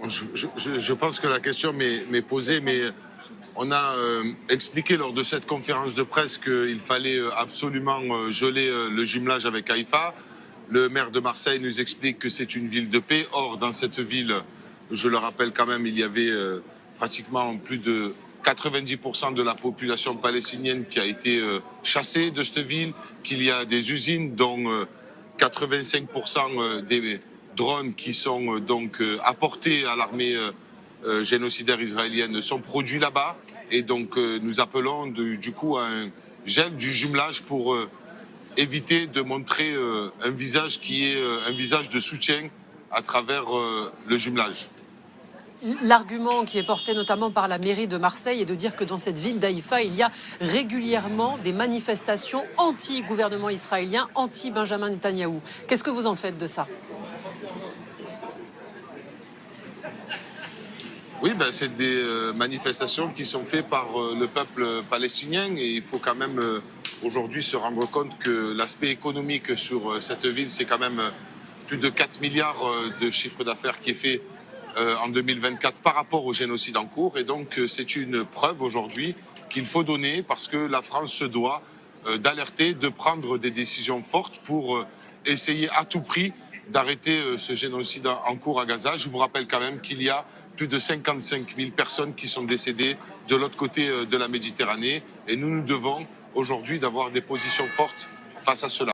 Je pense que la question m'est posée, mais on a expliqué lors de cette conférence de presse qu'il fallait absolument geler le jumelage avec Haïfa. Le maire de Marseille nous explique que c'est une ville de paix. Or, dans cette ville, je le rappelle quand même, il y avait pratiquement plus de 90% de la population palestinienne qui a été chassée de cette ville, qu'il y a des usines dont 85% des drones qui sont donc apportés à l'armée génocidaire israélienne sont produits là-bas. Et donc nous appelons du coup à un gel du jumelage pour éviter de montrer un visage qui est un visage de soutien à travers le jumelage. L'argument qui est porté notamment par la mairie de Marseille est de dire que dans cette ville d'Haïfa, il y a régulièrement des manifestations anti-gouvernement israélien, anti-Benjamin Netanyahou. Qu'est-ce que vous en faites de ça ? Oui, c'est des manifestations qui sont faites par le peuple palestinien et il faut quand même aujourd'hui se rendre compte que l'aspect économique sur cette ville, c'est quand même plus de 4 milliards de chiffre d'affaires qui est fait en 2024 par rapport au génocide en cours. Et donc c'est une preuve aujourd'hui qu'il faut donner parce que la France se doit d'alerter, de prendre des décisions fortes pour essayer à tout prix d'arrêter ce génocide en cours à Gaza. Je vous rappelle quand même qu'il y a plus de 55 000 personnes qui sont décédées de l'autre côté de la Méditerranée. Et nous devons aujourd'hui d'avoir des positions fortes face à cela.